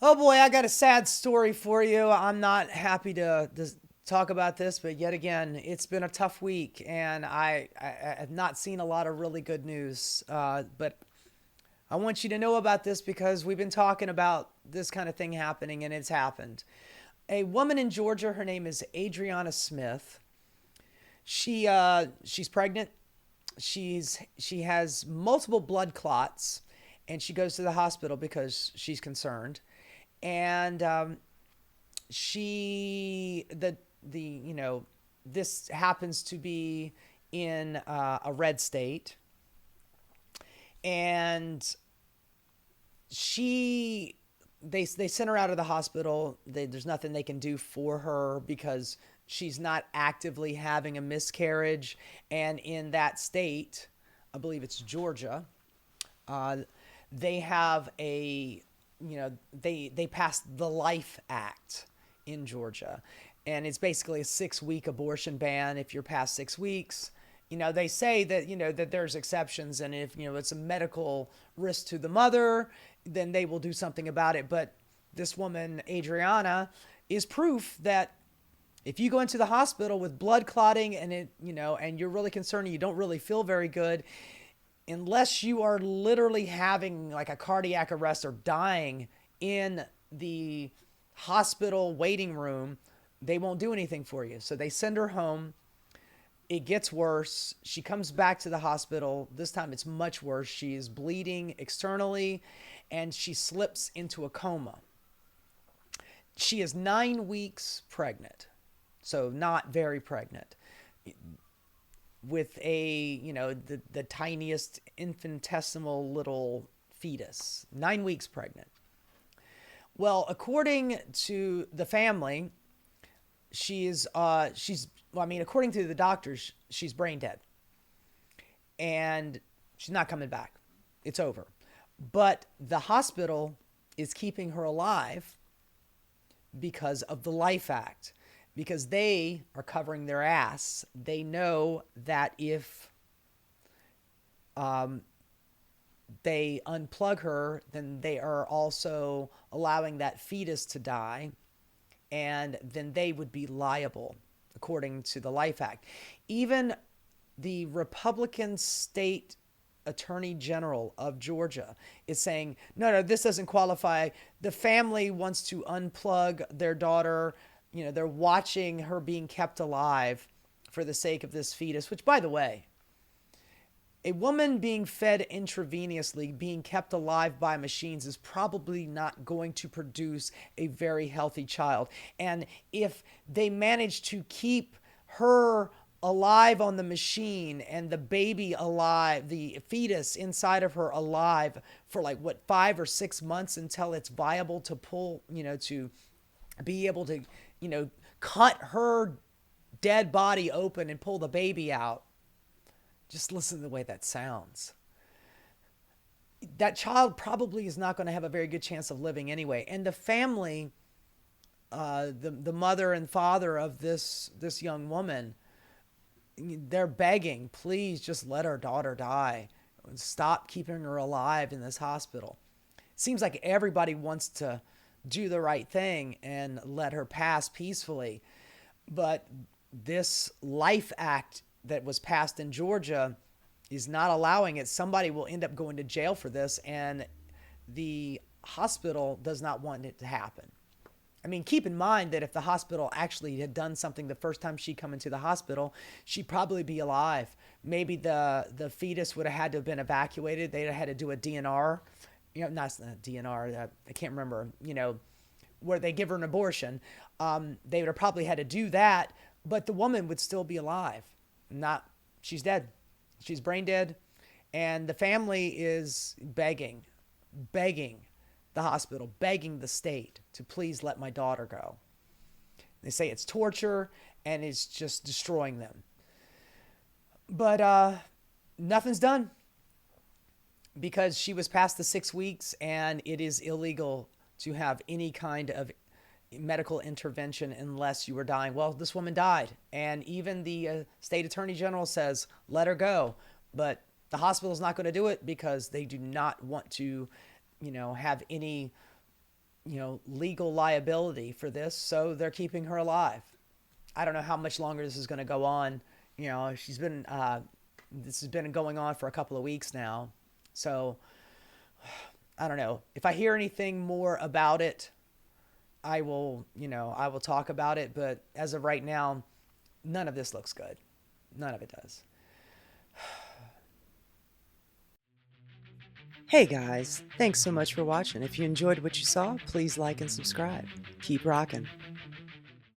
Oh boy, I got a sad story for you. I'm not happy to talk about this, but yet again, it's been a tough week, and I have not seen a lot of really good news. But I want you to know about this because we've been talking about this kind of thing happening, and it's happened. A woman in Georgia, her name is Adriana Smith. She's pregnant. She has multiple blood clots, and she goes to the hospital because she's concerned. And she the this happens to be in a red state, and she they sent her out of the hospital. There's nothing they can do for her because she's not actively having a miscarriage, and in that state, I believe it's Georgia, uh, they have a they passed the Life Act in Georgia, and it's basically a 6 week abortion ban if you're past 6 weeks. They say that that there's exceptions, and if it's a medical risk to the mother, then they will do something about it. But this woman Adriana is proof that if you go into the hospital with blood clotting and and you're really concerned and you don't really feel very good, unless you are literally having like a cardiac arrest or dying in the hospital waiting room, they won't do anything for you. So they send her home. It gets worse. She comes back to the hospital. This time it's much worse. She is bleeding externally, and she slips into a coma. She is 9 weeks pregnant, so not very pregnant, with the tiniest infinitesimal little fetus, 9 weeks pregnant. Well, according to the family, according to the doctors, she's brain dead, and she's not coming back. It's over. But the hospital is keeping her alive because of the Life Act, because they are covering their ass. They know that if they unplug her, then they are also allowing that fetus to die, and then they would be liable according to the Life Act. Even the Republican state attorney general of Georgia is saying, no, this doesn't qualify. The family wants to unplug their daughter. They're watching her being kept alive for the sake of this fetus, which, by the way, a woman being fed intravenously, being kept alive by machines, is probably not going to produce a very healthy child. And if they manage to keep her alive on the machine and the baby alive, the fetus inside of her alive for 5 or 6 months until it's viable to pull, to be able to, cut her dead body open and pull the baby out. Just listen to the way that sounds. That child probably is not going to have a very good chance of living anyway. And the family, the mother and father of this young woman, they're begging, please just let our daughter die. Stop keeping her alive in this hospital. Seems like everybody wants to do the right thing and let her pass peacefully. But this Life Act that was passed in Georgia is not allowing it. Somebody will end up going to jail for this, and the hospital does not want it to happen. I mean, keep in mind that if the hospital actually had done something the first time she come into the hospital, she'd probably be alive. Maybe the fetus would have had to have been evacuated. They'd have had to do a DNR. Not DNR. I can't remember. Where they give her an abortion. They would have probably had to do that, but the woman would still be alive. She's dead. She's brain dead. And the family is begging the hospital, begging the state to please let my daughter go. They say it's torture and it's just destroying them. But nothing's done because she was past the 6 weeks, and it is illegal to have any kind of medical intervention unless you were dying. Well, this woman died, and even the state attorney general says let her go, but the hospital's not going to do it because they do not want to have any legal liability for this, so they're keeping her alive. I don't know how much longer this is going to go on. She's been this has been going on for a couple of weeks now. So I don't know. If I hear anything more about it, I will talk about it, but as of right now, none of this looks good. None of it does. Hey guys, thanks so much for watching. If you enjoyed what you saw, please like and subscribe. Keep rocking.